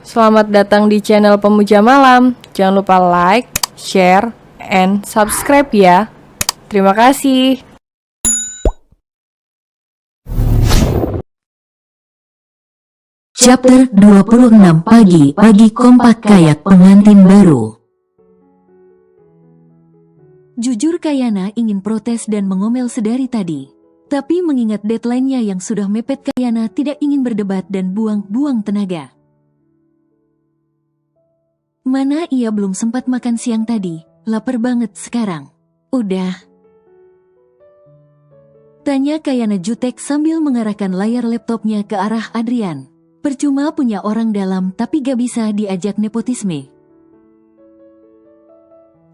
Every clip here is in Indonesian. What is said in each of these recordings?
Selamat datang di channel Pemuja Malam. Jangan lupa like, share, and subscribe ya. Terima kasih. Chapter 26 Pagi kompak kayak pengantin baru. Jujur Kayana ingin protes dan mengomel sedari tadi. Tapi mengingat deadline-nya yang sudah mepet, Kayana tidak ingin berdebat dan buang-buang tenaga. Mana ia belum sempat makan siang tadi, lapar banget sekarang. Udah. Tanya Kayana jutek sambil mengarahkan layar laptopnya ke arah Adrian. Percuma punya orang dalam tapi gak bisa diajak nepotisme.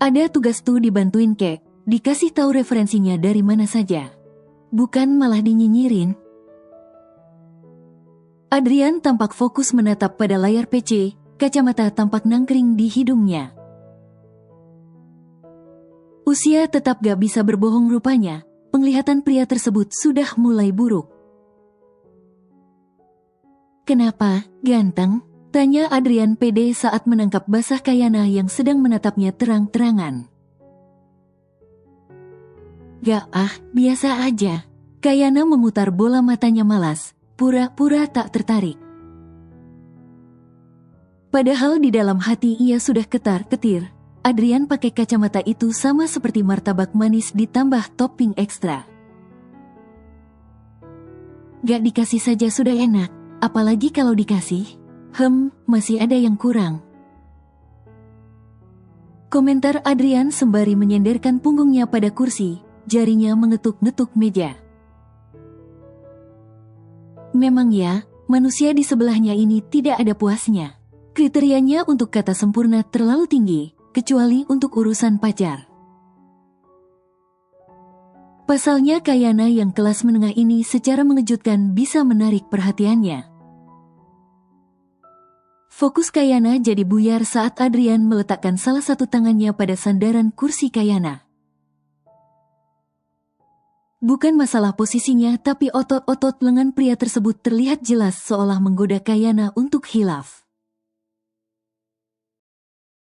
Ada tugas tuh dibantuin kek, dikasih tahu referensinya dari mana saja. Bukan malah dinyinyirin. Adrian tampak fokus menatap pada layar PC, kacamata tampak nangkring di hidungnya. Usia tetap gak bisa berbohong rupanya, penglihatan pria tersebut sudah mulai buruk. Kenapa, ganteng? Tanya Adrian pede saat menangkap basah Kayana yang sedang menatapnya terang-terangan. Gak biasa aja. Kayana memutar bola matanya malas, pura-pura tak tertarik. Padahal di dalam hati ia sudah ketar-ketir. Adrian pakai kacamata itu sama seperti martabak manis ditambah topping ekstra. Gak dikasih saja sudah enak. Apalagi kalau dikasih, masih ada yang kurang. Komentar Adrian sembari menyenderkan punggungnya pada kursi, jarinya mengetuk-ngetuk meja. Memang ya, manusia di sebelahnya ini tidak ada puasnya. Kriterianya untuk kata sempurna terlalu tinggi, kecuali untuk urusan pacar. Pasalnya Kayana yang kelas menengah ini secara mengejutkan bisa menarik perhatiannya. Fokus Kayana jadi buyar saat Adrian meletakkan salah satu tangannya pada sandaran kursi Kayana. Bukan masalah posisinya, tapi otot-otot lengan pria tersebut terlihat jelas seolah menggoda Kayana untuk khilaf.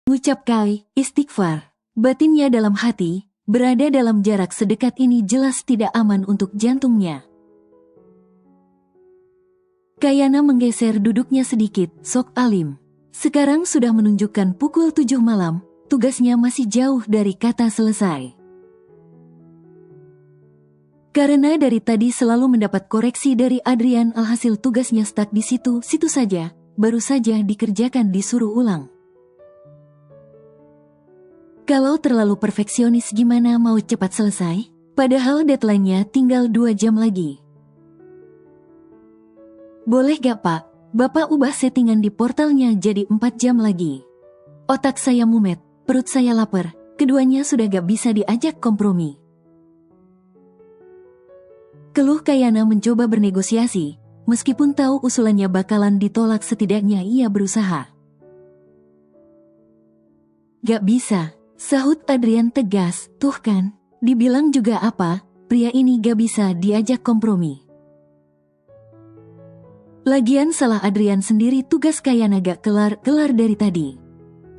Ngucap kai, istighfar. Batinnya dalam hati, berada dalam jarak sedekat ini jelas tidak aman untuk jantungnya. Kayana menggeser duduknya sedikit, sok alim. Sekarang sudah menunjukkan pukul 7 malam, tugasnya masih jauh dari kata selesai. Karena dari tadi selalu mendapat koreksi dari Adrian, alhasil tugasnya stuck di situ saja, baru saja dikerjakan disuruh ulang. Kalau terlalu perfeksionis gimana mau cepat selesai? Padahal deadline-nya tinggal 2 jam lagi. Boleh gak pak, bapak ubah settingan di portalnya jadi 4 jam lagi. Otak saya mumet, perut saya lapar, keduanya sudah gak bisa diajak kompromi. Keluh Kayana mencoba bernegosiasi, meskipun tahu usulannya bakalan ditolak setidaknya ia berusaha. Gak bisa, sahut Adrian tegas, tuh kan, dibilang juga apa, pria ini gak bisa diajak kompromi. Lagian salah Adrian sendiri, tugas Kayana gak kelar-kelar dari tadi.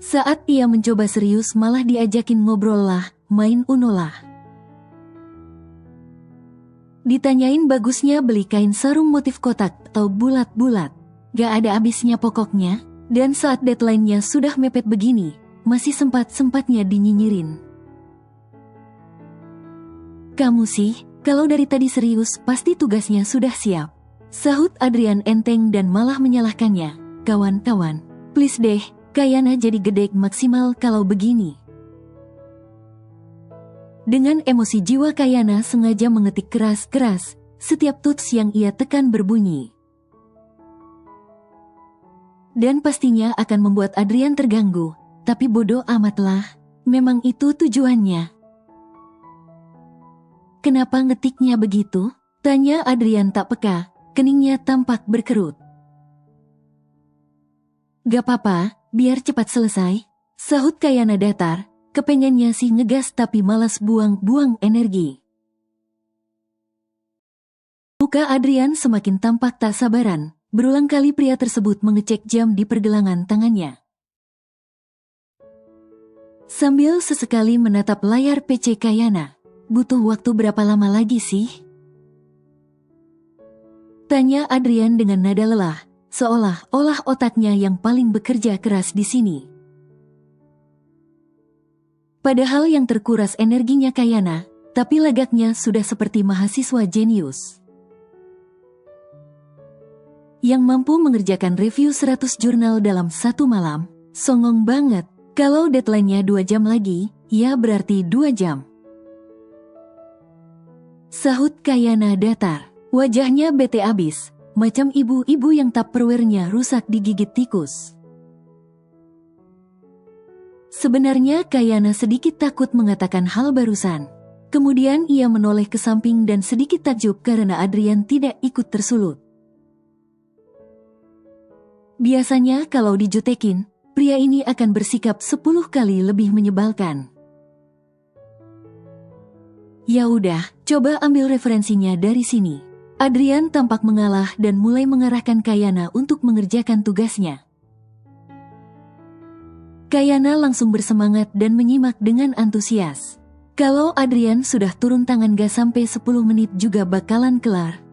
Saat ia mencoba serius malah diajakin ngobrol lah, main Uno lah. Ditanyain bagusnya beli kain sarung motif kotak atau bulat-bulat. Gak ada habisnya pokoknya, dan saat deadline-nya sudah mepet begini, masih sempat-sempatnya dinyinyirin. Kamu sih, kalau dari tadi serius pasti tugasnya sudah siap. Sahut Adrian enteng dan malah menyalahkannya. Kawan-kawan, please deh, Kayana jadi gede maksimal kalau begini. Dengan emosi jiwa Kayana sengaja mengetik keras-keras, setiap tuts yang ia tekan berbunyi. Dan pastinya akan membuat Adrian terganggu, tapi bodoh amatlah, memang itu tujuannya. Kenapa ngetiknya begitu? Tanya Adrian tak peka. Keningnya tampak berkerut. Gak apa-apa, biar cepat selesai. Sahut Kayana datar, kepengennya sih ngegas tapi malas buang-buang energi. Muka Adrian semakin tampak tak sabaran, Berulang kali pria tersebut mengecek jam di pergelangan tangannya. Sambil sesekali menatap layar PC Kayana. Butuh waktu berapa lama lagi sih? Tanya Adrian dengan nada lelah, seolah-olah otaknya yang paling bekerja keras di sini. Padahal yang terkuras energinya Kayana, tapi lagaknya sudah seperti mahasiswa jenius yang mampu mengerjakan review 100 jurnal dalam satu malam. Songong banget. Kalau deadline-nya 2 jam lagi, ya berarti 2 jam. Sahut Kayana datar. Wajahnya bete abis, macam ibu-ibu yang tupperware-nya rusak digigit tikus. Sebenarnya Kayana sedikit takut mengatakan hal barusan. Kemudian ia menoleh ke samping dan sedikit takjub karena Adrian tidak ikut tersulut. Biasanya kalau dijutekin, pria ini akan bersikap 10 kali lebih menyebalkan. Ya udah, coba ambil referensinya dari sini. Adrian tampak mengalah dan mulai mengarahkan Kayana untuk mengerjakan tugasnya. Kayana langsung bersemangat dan menyimak dengan antusias. Kalau Adrian sudah turun tangan gak sampai 10 menit juga bakalan kelar.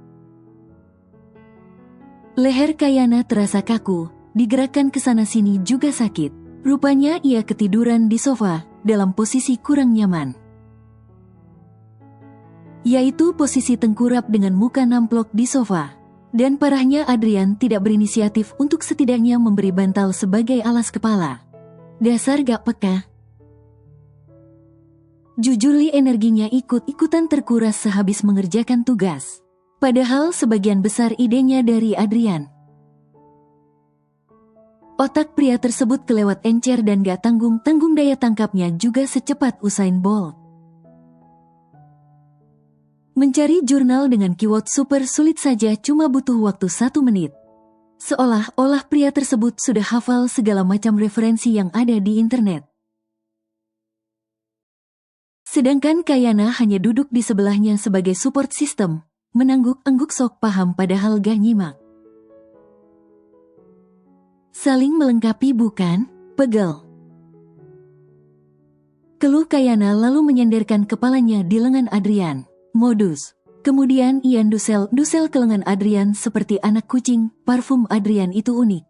Leher Kayana terasa kaku, digerakkan ke sana sini juga sakit. Rupanya ia ketiduran di sofa, dalam posisi kurang nyaman. Yaitu posisi tengkurap dengan muka namplok di sofa. Dan parahnya Adrian tidak berinisiatif untuk setidaknya memberi bantal sebagai alas kepala. Dasar gak peka. Jujurly energinya ikut-ikutan terkuras sehabis mengerjakan tugas. Padahal sebagian besar idenya dari Adrian. Otak pria tersebut kelewat encer dan gak tanggung-tanggung daya tangkapnya juga secepat Usain Bolt. Mencari jurnal dengan keyword super sulit saja cuma butuh waktu 1 menit. Seolah-olah pria tersebut sudah hafal segala macam referensi yang ada di internet. Sedangkan Kayana hanya duduk di sebelahnya sebagai support system, menangguk-angguk sok paham padahal gak nyimak. Saling melengkapi bukan? Pegel. Keluh Kayana lalu menyandarkan kepalanya di lengan Adrian. Modus. Kemudian ia dusel ke lengan Adrian seperti anak kucing. Parfum Adrian itu unik.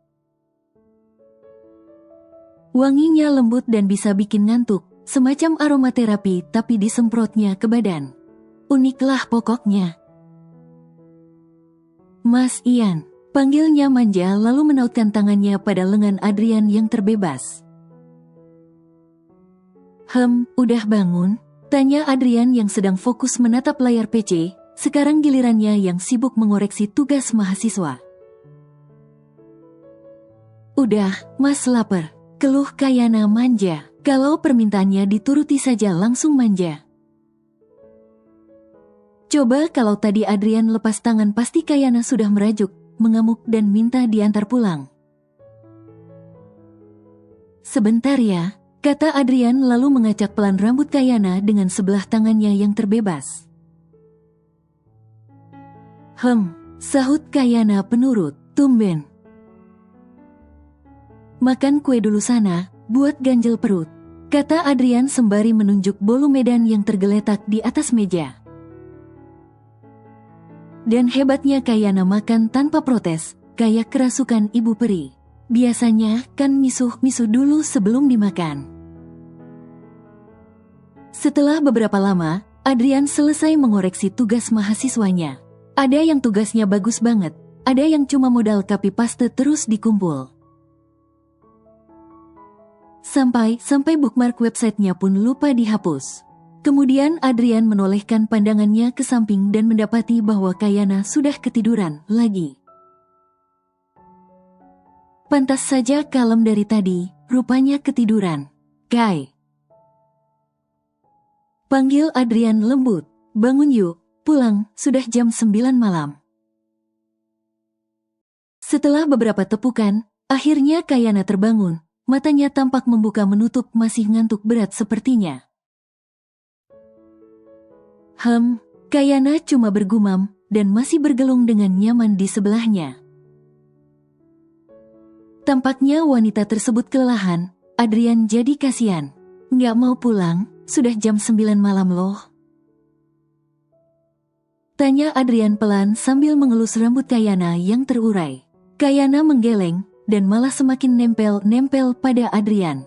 Wanginya lembut dan bisa bikin ngantuk, semacam aromaterapi tapi disemprotnya ke badan. Uniklah pokoknya. Mas Ian, panggilnya manja lalu menautkan tangannya pada lengan Adrian yang terbebas. Udah bangun? Tanya Adrian yang sedang fokus menatap layar PC, sekarang gilirannya yang sibuk mengoreksi tugas mahasiswa. Udah, Mas lapar. Keluh Kayana manja. Kalau permintaannya dituruti saja langsung manja. Coba kalau tadi Adrian lepas tangan pasti Kayana sudah merajuk, mengamuk dan minta diantar pulang. Sebentar ya. Kata Adrian lalu mengacak pelan rambut Kayana dengan sebelah tangannya yang terbebas. Sahut Kayana penurut, tumben. Makan kue dulu sana, buat ganjel perut. Kata Adrian sembari menunjuk bolu medan yang tergeletak di atas meja. Dan hebatnya Kayana makan tanpa protes, kayak kerasukan ibu peri. Biasanya kan misuh-misuh dulu sebelum dimakan. Setelah beberapa lama, Adrian selesai mengoreksi tugas mahasiswanya. Ada yang tugasnya bagus banget, ada yang cuma modal copy paste terus dikumpul. Sampai bookmark websitenya pun lupa dihapus. Kemudian Adrian menolehkan pandangannya ke samping dan mendapati bahwa Kayana sudah ketiduran lagi. Pantas saja kalem dari tadi, rupanya ketiduran. Kai. Panggil Adrian lembut. Bangun yuk, pulang, sudah jam 9 malam. Setelah beberapa tepukan, akhirnya Kayana terbangun. Matanya tampak membuka menutup masih ngantuk berat sepertinya. Kayana cuma bergumam dan masih bergelung dengan nyaman di sebelahnya. Tampaknya wanita tersebut kelelahan. Adrian jadi kasihan. Nggak mau pulang, sudah jam 9 malam loh. Tanya Adrian pelan sambil mengelus rambut Kayana yang terurai. Kayana menggeleng, dan malah semakin nempel-nempel pada Adrian.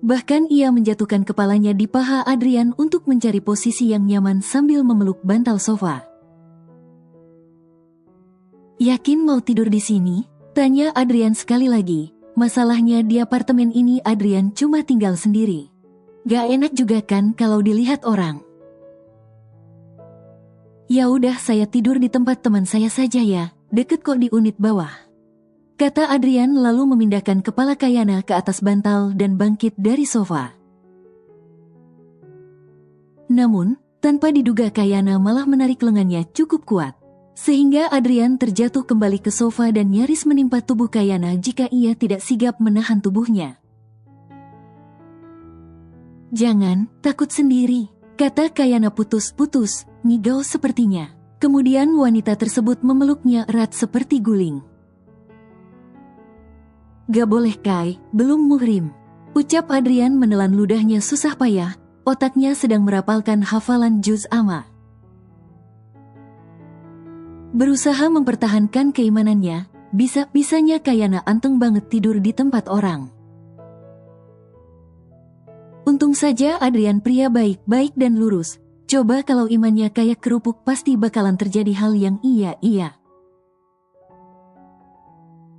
Bahkan ia menjatuhkan kepalanya di paha Adrian untuk mencari posisi yang nyaman sambil memeluk bantal sofa. Yakin mau tidur di sini? Tanya Adrian sekali lagi. Masalahnya di apartemen ini Adrian cuma tinggal sendiri. Gak enak juga kan kalau dilihat orang. Ya udah saya tidur di tempat teman saya saja ya, deket kok di unit bawah. Kata Adrian lalu memindahkan kepala Kayana ke atas bantal dan bangkit dari sofa. Namun, tanpa diduga Kayana malah menarik lengannya cukup kuat. Sehingga Adrian terjatuh kembali ke sofa dan nyaris menimpa tubuh Kayana jika ia tidak sigap menahan tubuhnya. Jangan, takut sendiri, kata Kayana putus-putus, ngigau sepertinya. Kemudian wanita tersebut memeluknya erat seperti guling. Gak boleh Kai, belum muhrim. Ucap Adrian menelan ludahnya susah payah, otaknya sedang merapalkan hafalan juz amma. Berusaha mempertahankan keimanannya, bisa-bisanya Kayana anteng banget tidur di tempat orang. Untung saja Adrian pria baik-baik dan lurus. Coba kalau imannya kayak kerupuk pasti bakalan terjadi hal yang iya.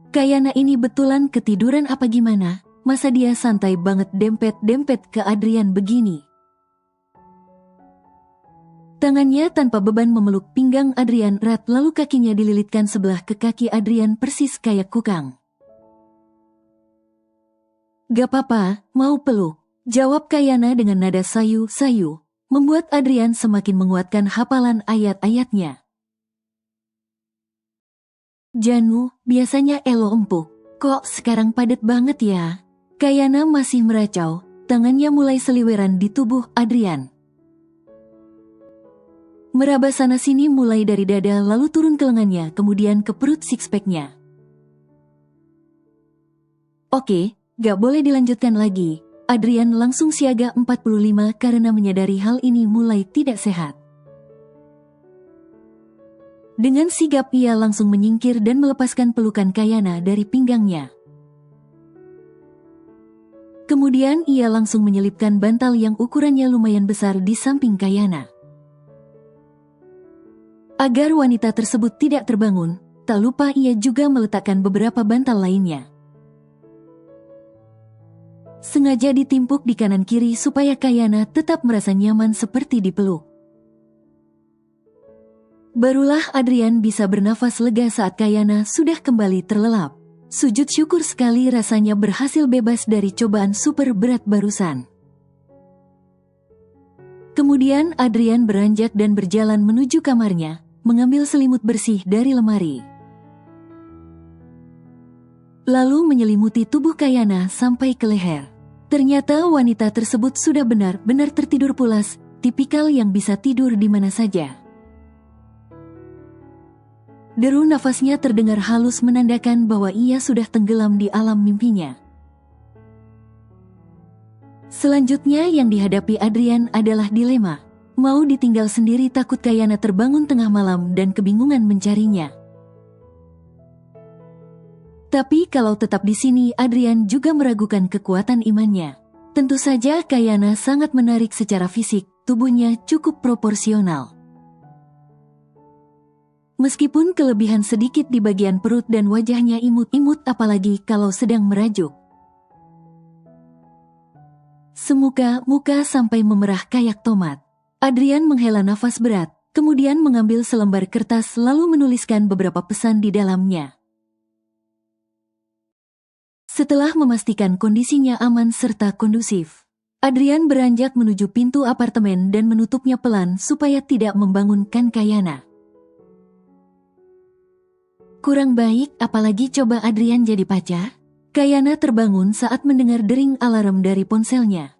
Kayana ini betulan ketiduran apa gimana? Masa dia santai banget dempet-dempet ke Adrian begini? Tangannya tanpa beban memeluk pinggang Adrian erat lalu kakinya dililitkan sebelah ke kaki Adrian persis kayak kukang. Gak apa-apa, mau peluk. Jawab Kayana dengan nada sayu-sayu, membuat Adrian semakin menguatkan hafalan ayat-ayatnya. Janu, biasanya elo empuk, kok sekarang padat banget ya? Kayana masih meracau, tangannya mulai seliweran di tubuh Adrian. Meraba sana-sini mulai dari dada lalu turun ke lengannya kemudian ke perut six-pack-nya. Oke, gak boleh dilanjutkan lagi. Adrian langsung siaga 45 karena menyadari hal ini mulai tidak sehat. Dengan sigap ia langsung menyingkir dan melepaskan pelukan Kayana dari pinggangnya. Kemudian ia langsung menyelipkan bantal yang ukurannya lumayan besar di samping Kayana. Agar wanita tersebut tidak terbangun, tak lupa ia juga meletakkan beberapa bantal lainnya. Sengaja ditimpuk di kanan kiri supaya Kayana tetap merasa nyaman seperti dipeluk. Barulah Adrian bisa bernafas lega saat Kayana sudah kembali terlelap. Sujud syukur sekali rasanya berhasil bebas dari cobaan super berat barusan. Kemudian Adrian beranjak dan berjalan menuju kamarnya, mengambil selimut bersih dari lemari. Lalu menyelimuti tubuh Kayana sampai ke leher. Ternyata wanita tersebut sudah benar-benar tertidur pulas, tipikal yang bisa tidur di mana saja. Deru nafasnya terdengar halus menandakan bahwa ia sudah tenggelam di alam mimpinya. Selanjutnya yang dihadapi Adrian adalah dilema. Mau ditinggal sendiri takut Kayana terbangun tengah malam dan kebingungan mencarinya. Tapi kalau tetap di sini Adrian juga meragukan kekuatan imannya. Tentu saja Kayana sangat menarik secara fisik, tubuhnya cukup proporsional. Meskipun kelebihan sedikit di bagian perut dan wajahnya imut-imut apalagi kalau sedang merajuk. Semuka-muka sampai memerah kayak tomat. Adrian menghela nafas berat, kemudian mengambil selembar kertas lalu menuliskan beberapa pesan di dalamnya. Setelah memastikan kondisinya aman serta kondusif, Adrian beranjak menuju pintu apartemen dan menutupnya pelan supaya tidak membangunkan Kayana. Kurang baik, apalagi coba Adrian jadi pacar. Kayana terbangun saat mendengar dering alarm dari ponselnya.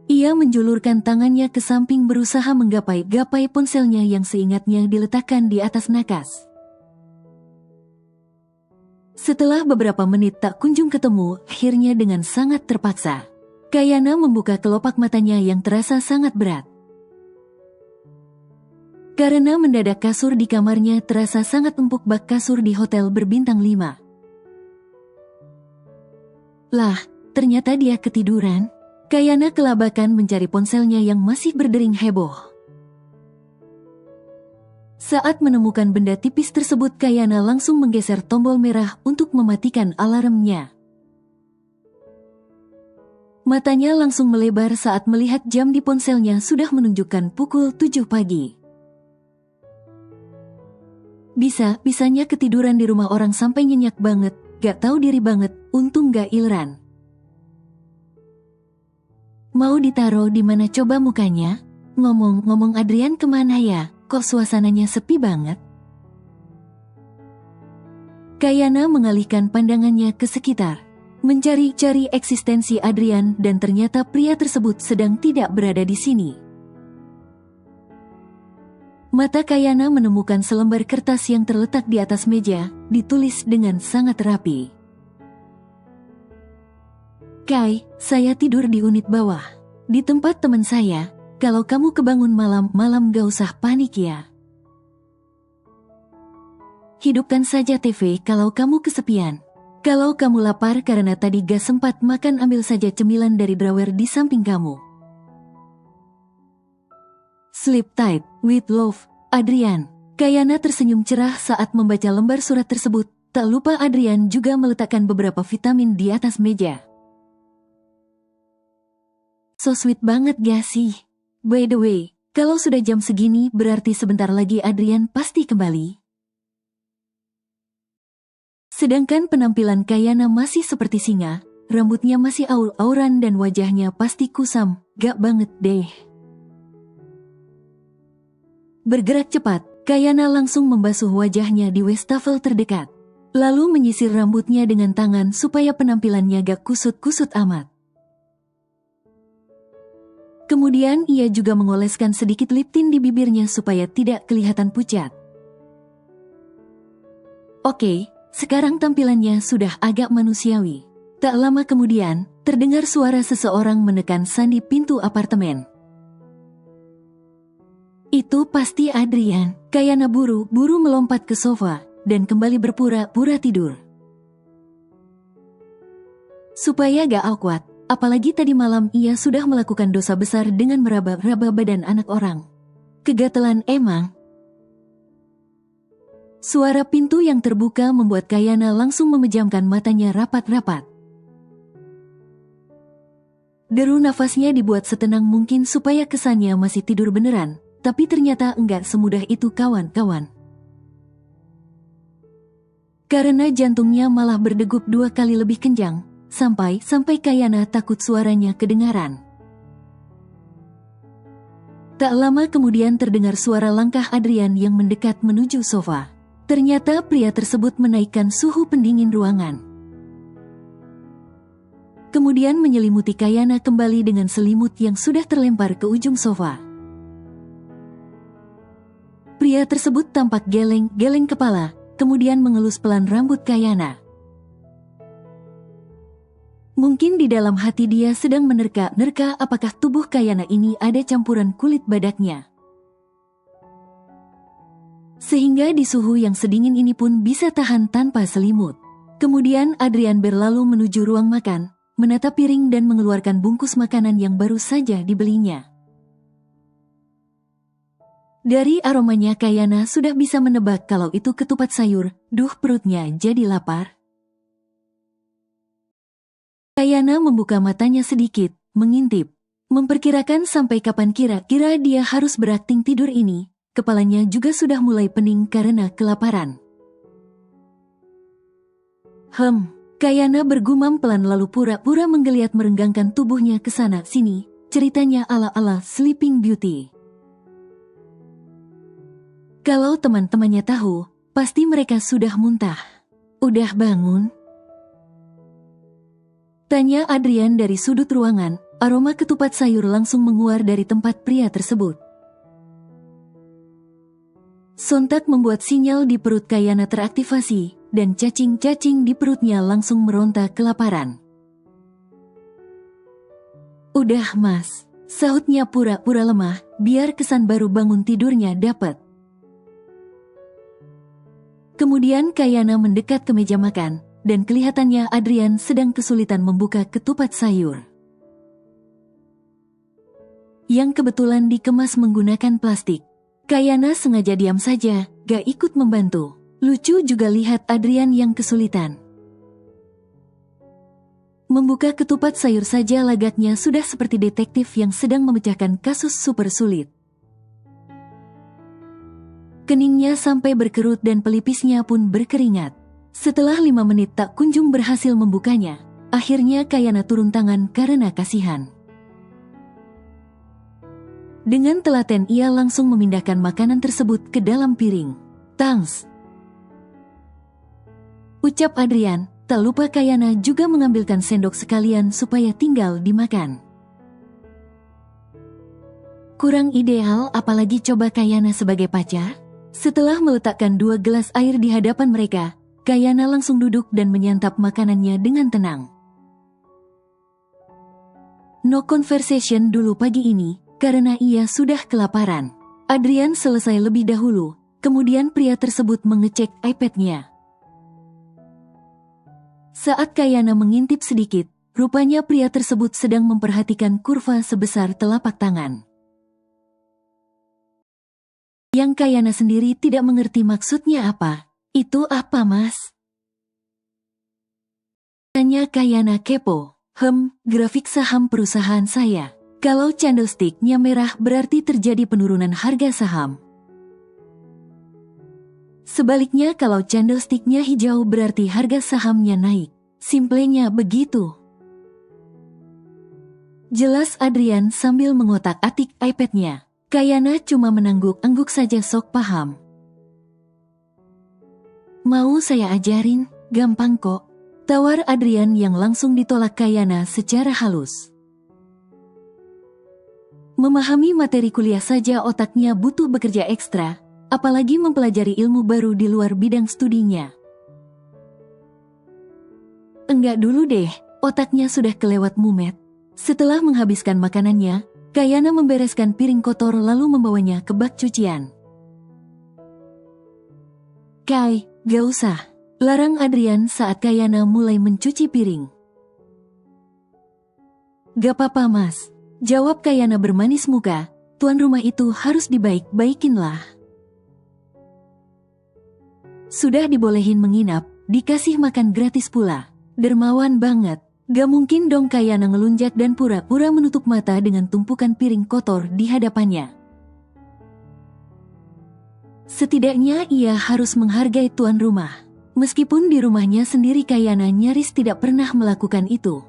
Ia menjulurkan tangannya ke samping berusaha menggapai-gapai ponselnya yang seingatnya diletakkan di atas nakas. Setelah beberapa menit tak kunjung ketemu, akhirnya dengan sangat terpaksa, Kayana membuka kelopak matanya yang terasa sangat berat. Karena mendadak kasur di kamarnya terasa sangat empuk bak kasur di hotel berbintang 5. Lah, ternyata dia ketiduran. Kayana kelabakan mencari ponselnya yang masih berdering heboh. Saat menemukan benda tipis tersebut, Kayana langsung menggeser tombol merah untuk mematikan alarmnya. Matanya langsung melebar saat melihat jam di ponselnya sudah menunjukkan pukul 7 pagi. Bisanya ketiduran di rumah orang sampai nyenyak banget, gak tahu diri banget, untung gak ileran. Mau ditaro di mana coba mukanya? Ngomong-ngomong Adrian kemana ya? Kok suasananya sepi banget? Kayana mengalihkan pandangannya ke sekitar, mencari-cari eksistensi Adrian dan ternyata pria tersebut sedang tidak berada di sini. Mata Kayana menemukan selembar kertas yang terletak di atas meja, ditulis dengan sangat rapi. Kai, saya tidur di unit bawah. Di tempat teman saya, kalau kamu kebangun malam-malam gak usah panik ya. Hidupkan saja TV kalau kamu kesepian. Kalau kamu lapar karena tadi gak sempat makan, ambil saja cemilan dari drawer di samping kamu. Sleep tight, with love, Adrian. Kayana tersenyum cerah saat membaca lembar surat tersebut. Tak lupa Adrian juga meletakkan beberapa vitamin di atas meja. So sweet banget gak sih? By the way, kalau sudah jam segini berarti sebentar lagi Adrian pasti kembali. Sedangkan penampilan Kayana masih seperti singa, rambutnya masih aur-auran dan wajahnya pasti kusam, gak banget deh. Bergerak cepat, Kayana langsung membasuh wajahnya di wastafel terdekat. Lalu menyisir rambutnya dengan tangan supaya penampilannya gak kusut-kusut amat. Kemudian ia juga mengoleskan sedikit lip tint di bibirnya supaya tidak kelihatan pucat. Oke, sekarang tampilannya sudah agak manusiawi. Tak lama kemudian, terdengar suara seseorang menekan sandi pintu apartemen. Itu pasti Adrian. Kayana buru-buru melompat ke sofa dan kembali berpura-pura tidur. Supaya gak awkward, apalagi tadi malam ia sudah melakukan dosa besar dengan meraba-raba badan anak orang. Kegatelan emang. Suara pintu yang terbuka membuat Kayana langsung memejamkan matanya rapat-rapat. Deru nafasnya dibuat setenang mungkin supaya kesannya masih tidur beneran, tapi ternyata enggak semudah itu kawan-kawan. Karena jantungnya malah berdegup 2 kali lebih kencang, sampai Kayana takut suaranya kedengaran. Tak lama kemudian terdengar suara langkah Adrian yang mendekat menuju sofa. Ternyata pria tersebut menaikkan suhu pendingin ruangan. Kemudian menyelimuti Kayana kembali dengan selimut yang sudah terlempar ke ujung sofa. Pria tersebut tampak geleng-geleng kepala, kemudian mengelus pelan rambut Kayana. Mungkin di dalam hati dia sedang menerka-nerka apakah tubuh Kayana ini ada campuran kulit badaknya. Sehingga di suhu yang sedingin ini pun bisa tahan tanpa selimut. Kemudian Adrian berlalu menuju ruang makan, menata piring dan mengeluarkan bungkus makanan yang baru saja dibelinya. Dari aromanya Kayana sudah bisa menebak kalau itu ketupat sayur. Duh, perutnya jadi lapar. Kayana membuka matanya sedikit, mengintip. Memperkirakan sampai kapan kira-kira dia harus berakting tidur ini. Kepalanya juga sudah mulai pening karena kelaparan. Kayana bergumam pelan lalu pura-pura menggeliat merenggangkan tubuhnya ke sana sini. Ceritanya ala-ala Sleeping Beauty. Kalau teman-temannya tahu, pasti mereka sudah muntah. Udah bangun? Tanya Adrian dari sudut ruangan. Aroma ketupat sayur langsung menguar dari tempat pria tersebut. Sontak membuat sinyal di perut Kayana teraktivasi. dan cacing-cacing di perutnya langsung meronta kelaparan. "Udah mas," sahutnya pura-pura lemah, biar kesan baru bangun tidurnya dapet. Kemudian Kayana mendekat ke meja makan, dan kelihatannya Adrian sedang kesulitan membuka ketupat sayur yang kebetulan dikemas menggunakan plastik. Kayana sengaja diam saja, gak ikut membantu. Lucu juga lihat Adrian yang kesulitan membuka ketupat sayur saja, lagaknya sudah seperti detektif yang sedang memecahkan kasus super sulit. Keningnya sampai berkerut dan pelipisnya pun berkeringat. Setelah 5 menit tak kunjung berhasil membukanya, akhirnya Kayana turun tangan karena kasihan. Dengan telaten ia langsung memindahkan makanan tersebut ke dalam piring. "Thanks," ucap Adrian. Tak lupa Kayana juga mengambilkan sendok sekalian supaya tinggal dimakan. Kurang ideal, apalagi coba Kayana sebagai pacar? Setelah meletakkan 2 gelas air di hadapan mereka, Kayana langsung duduk dan menyantap makanannya dengan tenang. No conversation dulu pagi ini, karena ia sudah kelaparan. Adrian selesai lebih dahulu, kemudian pria tersebut mengecek iPad-nya. Saat Kayana mengintip sedikit, rupanya pria tersebut sedang memperhatikan kurva sebesar telapak tangan. Yang Kayana sendiri tidak mengerti maksudnya apa. "Itu apa mas?" tanya Kayana kepo. Grafik saham perusahaan saya. Kalau candlestick-nya merah berarti terjadi penurunan harga saham. Sebaliknya kalau candlestick-nya hijau berarti harga sahamnya naik. Simplenya begitu. Jelas Adrian sambil mengotak-atik iPad-nya. Kayana cuma menangguk-angguk saja, sok paham. "Mau saya ajarin? Gampang kok," tawar Adrian yang langsung ditolak Kayana secara halus. Memahami materi kuliah saja otaknya butuh bekerja ekstra, apalagi mempelajari ilmu baru di luar bidang studinya. "Enggak dulu deh," otaknya sudah kelewat mumet. Setelah menghabiskan makanannya, Kayana membereskan piring kotor lalu membawanya ke bak cucian. "Kai, gak usah," larang Adrian saat Kayana mulai mencuci piring. "Gak apa-apa mas," jawab Kayana bermanis muka, "tuan rumah itu harus dibaik-baikin lah. Sudah dibolehin menginap, dikasih makan gratis pula. Dermawan banget." Gak mungkin dong Kayana ngelunjak dan pura-pura menutup mata dengan tumpukan piring kotor di hadapannya. Setidaknya ia harus menghargai tuan rumah. Meskipun di rumahnya sendiri Kayana nyaris tidak pernah melakukan itu.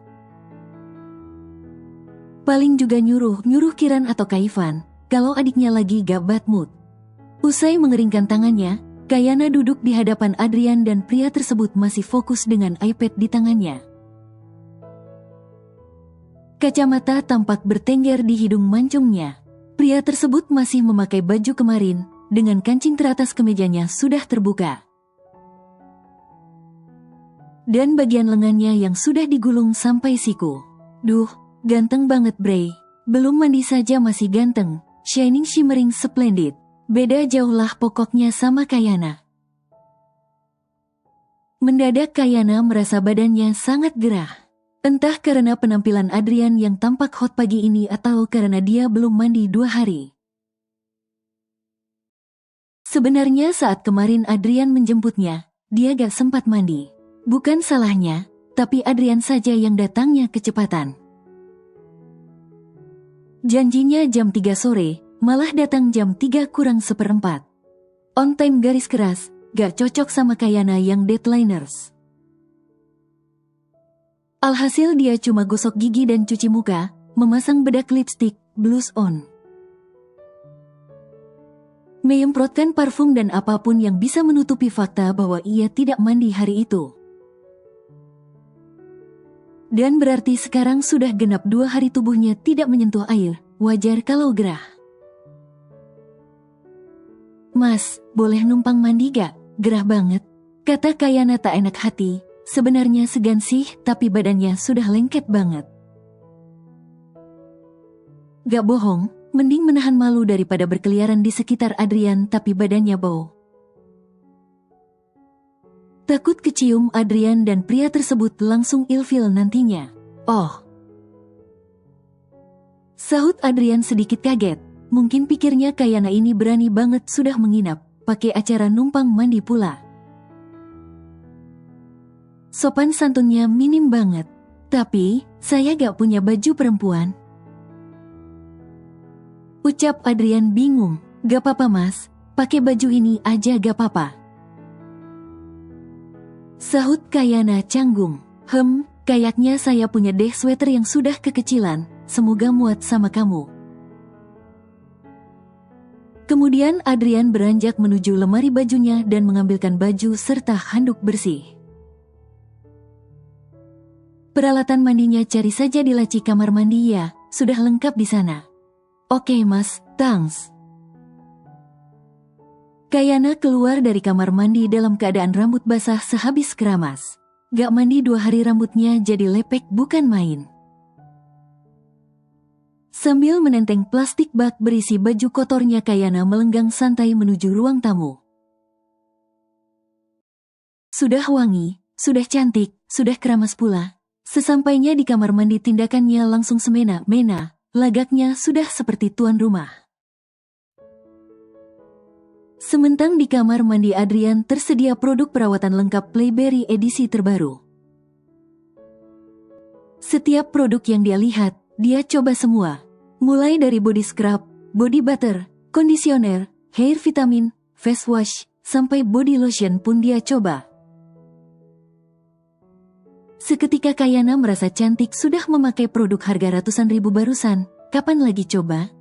Paling juga nyuruh Kiran atau Kaifan, kalau adiknya lagi gak bad mood. Usai mengeringkan tangannya, Kayana duduk di hadapan Adrian dan pria tersebut masih fokus dengan iPad di tangannya. Kacamata tampak bertengger di hidung mancungnya. Pria tersebut masih memakai baju kemarin, dengan kancing teratas kemejanya sudah terbuka. Dan bagian lengannya yang sudah digulung sampai siku. Duh, ganteng banget Bray. Belum mandi saja masih ganteng, shining shimmering splendid. Beda jauh lah pokoknya sama Kayana. Mendadak Kayana merasa badannya sangat gerah. Entah karena penampilan Adrian yang tampak hot pagi ini atau karena dia belum mandi 2 hari. Sebenarnya saat kemarin Adrian menjemputnya, dia gak sempat mandi. Bukan salahnya, tapi Adrian saja yang datangnya kecepatan. Janjinya jam 3 sore, malah datang jam 3 kurang seperempat. On time garis keras, gak cocok sama Kayana yang deadliners. Alhasil dia cuma gosok gigi dan cuci muka, memasang bedak lipstik, blush on. Menyemprotkan parfum dan apapun yang bisa menutupi fakta bahwa ia tidak mandi hari itu. Dan berarti sekarang sudah genap 2 hari tubuhnya tidak menyentuh air, wajar kalau gerah. "Mas, boleh numpang mandi gak? Gerah banget." Kata Kayana tak enak hati, sebenarnya segan sih tapi badannya sudah lengket banget. Gak bohong, mending menahan malu daripada berkeliaran di sekitar Adrian tapi badannya bau. Takut kecium Adrian dan pria tersebut langsung ilfil nantinya. Oh. Sahut Adrian sedikit kaget. Mungkin pikirnya Kayana ini berani banget sudah menginap, pakai acara numpang mandi pula. Sopan santunnya minim banget. Tapi, saya gak punya baju perempuan. Ucap Adrian bingung. Gak apa-apa mas, pakai baju ini aja gak apa-apa. Sahut Kayana canggung. Kayaknya saya punya deh sweater yang sudah kekecilan, semoga muat sama kamu. Kemudian Adrian beranjak menuju lemari bajunya dan mengambilkan baju serta handuk bersih. Peralatan mandinya cari saja di laci kamar mandi ya, sudah lengkap di sana. Oke mas, thanks. Kayana keluar dari kamar mandi dalam keadaan rambut basah sehabis keramas. Gak mandi 2 hari rambutnya jadi lepek bukan main. Sambil menenteng plastik bag berisi baju kotornya Kayana melenggang santai menuju ruang tamu. Sudah wangi, sudah cantik, sudah keramas pula. Sesampainya di kamar mandi tindakannya langsung semena-mena, lagaknya sudah seperti tuan rumah. Sementang di kamar mandi Adrian tersedia produk perawatan lengkap Playberry edisi terbaru. Setiap produk yang dia lihat, dia coba semua. Mulai dari body scrub, body butter, conditioner, hair vitamin, face wash, sampai body lotion pun dia coba. Seketika Kayana merasa cantik sudah memakai produk harga ratusan ribu barusan, kapan lagi coba?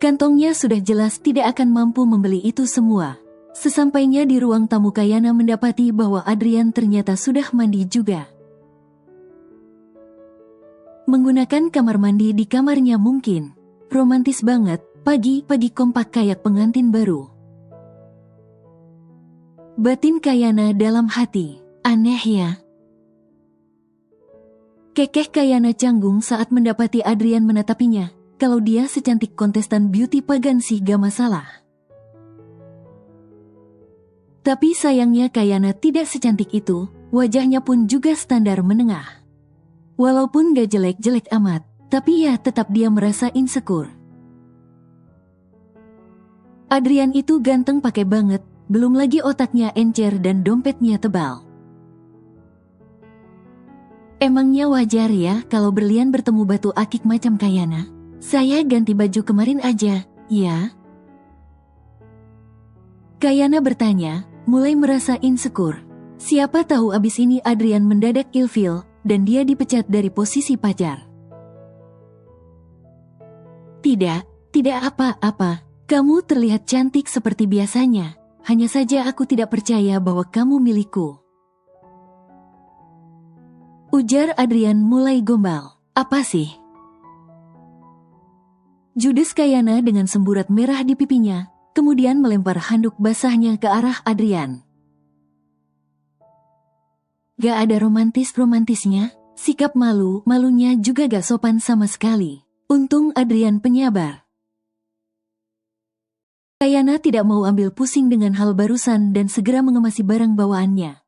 Kantongnya sudah jelas tidak akan mampu membeli itu semua. Sesampainya di ruang tamu Kayana mendapati bahwa Adrian ternyata sudah mandi juga. Menggunakan kamar mandi di kamarnya mungkin. Romantis banget, pagi-pagi kompak kayak pengantin baru. Batin Kayana dalam hati, aneh ya. Kekeh Kayana canggung saat mendapati Adrian menatapinya. Kalau dia secantik kontestan beauty pagan sih gak masalah. Tapi sayangnya Kayana tidak secantik itu, wajahnya pun juga standar menengah. Walaupun gak jelek-jelek amat, tapi ya tetap dia merasa insecure. Adrian itu ganteng pakai banget, belum lagi otaknya encer dan dompetnya tebal. Emangnya wajar ya kalau berlian bertemu batu akik macam Kayana? Saya ganti baju kemarin aja, ya? Kayana bertanya, mulai merasa insecure. Siapa tahu abis ini Adrian mendadak ilfil, dan dia dipecat dari posisi pacar. Tidak apa-apa. Kamu terlihat cantik seperti biasanya. Hanya saja aku tidak percaya bahwa kamu milikku. Ujar Adrian mulai gombal. Apa sih? Judes Kayana dengan semburat merah di pipinya, kemudian melempar handuk basahnya ke arah Adrian. Gak ada romantis-romantisnya, sikap malunya juga gak sopan sama sekali. Untung Adrian penyabar. Kayana tidak mau ambil pusing dengan hal barusan dan segera mengemasi barang bawaannya.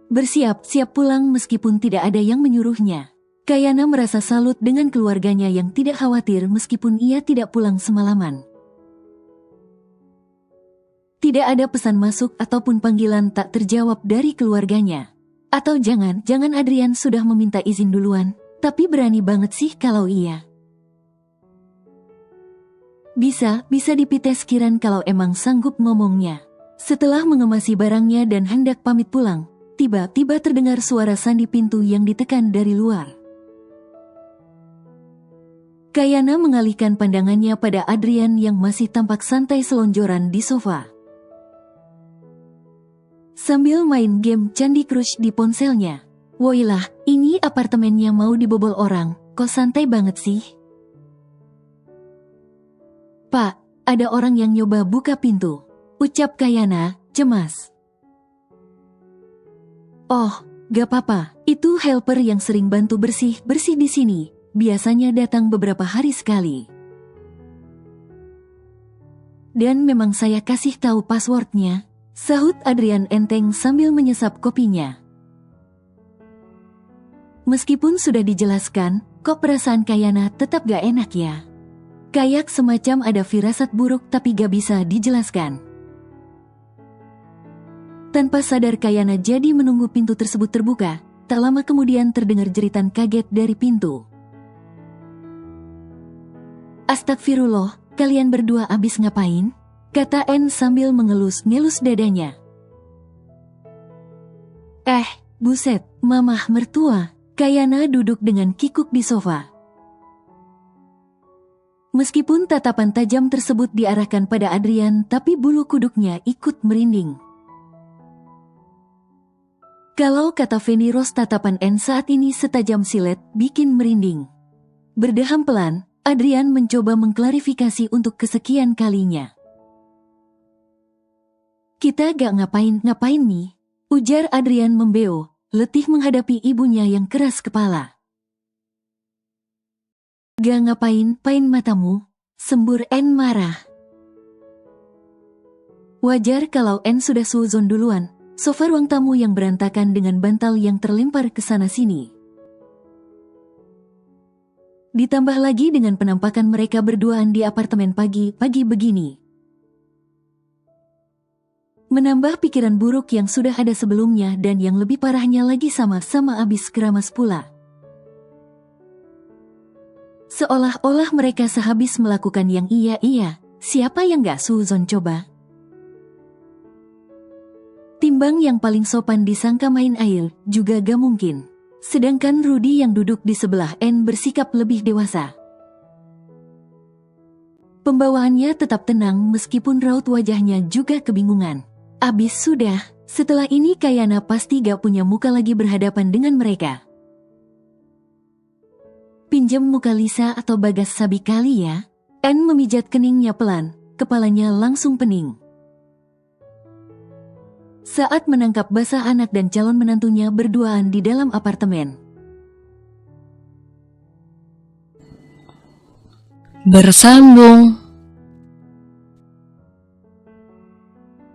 Bersiap-siap pulang meskipun tidak ada yang menyuruhnya. Kayana merasa salut dengan keluarganya yang tidak khawatir meskipun ia tidak pulang semalaman. Tidak ada pesan masuk ataupun panggilan tak terjawab dari keluarganya. Atau jangan Adrian sudah meminta izin duluan, tapi berani banget sih kalau iya. Bisa dipites kiran kalau emang sanggup ngomongnya. Setelah mengemasi barangnya dan hendak pamit pulang, tiba-tiba terdengar suara sandi pintu yang ditekan dari luar. Kayana mengalihkan pandangannya pada Adrian yang masih tampak santai selonjoran di sofa. Sambil main game Candy Crush di ponselnya. Woilah, ini apartemennya mau dibobol orang, kok santai banget sih? Pak, ada orang yang nyoba buka pintu. Ucap Kayana, cemas. Oh, gak apa-apa, itu helper yang sering bantu bersih-bersih di sini. Biasanya datang beberapa hari sekali. Dan memang saya kasih tahu passwordnya, sahut Adrian enteng sambil menyesap kopinya. Meskipun sudah dijelaskan, kok perasaan Kayana tetap gak enak ya? Kayak semacam ada firasat buruk tapi gak bisa dijelaskan. Tanpa sadar Kayana jadi menunggu pintu tersebut terbuka. Tak lama kemudian terdengar jeritan kaget dari pintu. Astagfirullah, kalian berdua abis ngapain? Kata N sambil mengelus-ngelus dadanya. Buset, mamah mertua. Kayana duduk dengan kikuk di sofa. Meskipun tatapan tajam tersebut diarahkan pada Adrian, tapi bulu kuduknya ikut merinding. Kalau kata Feni Rose, tatapan N saat ini setajam silet, bikin merinding. Berdeham pelan, Adrian mencoba mengklarifikasi untuk kesekian kalinya. Kita gak ngapain-ngapain nih, ujar Adrian membeo, letih menghadapi ibunya yang keras kepala. Gak ngapain matamu, sembur N marah. Wajar kalau N sudah suzon duluan. Sofa ruang tamu yang berantakan dengan bantal yang terlempar ke sana-sini. Ditambah lagi dengan penampakan mereka berduaan di apartemen pagi-pagi begini. Menambah pikiran buruk yang sudah ada sebelumnya dan yang lebih parahnya lagi sama-sama abis keramas pula. Seolah-olah mereka sehabis melakukan yang iya, siapa yang gak suzon coba? Timbang yang paling sopan disangka main air, juga gak mungkin. Sedangkan Rudy yang duduk di sebelah N bersikap lebih dewasa. Pembawaannya tetap tenang meskipun raut wajahnya juga kebingungan. Abis sudah, setelah ini Kayana pasti gak punya muka lagi berhadapan dengan mereka. Pinjam muka Lisa atau Bagas Sabi kali ya. N memijat keningnya pelan, kepalanya langsung pening. Saat menangkap basah anak dan calon menantunya berduaan di dalam apartemen. Bersambung.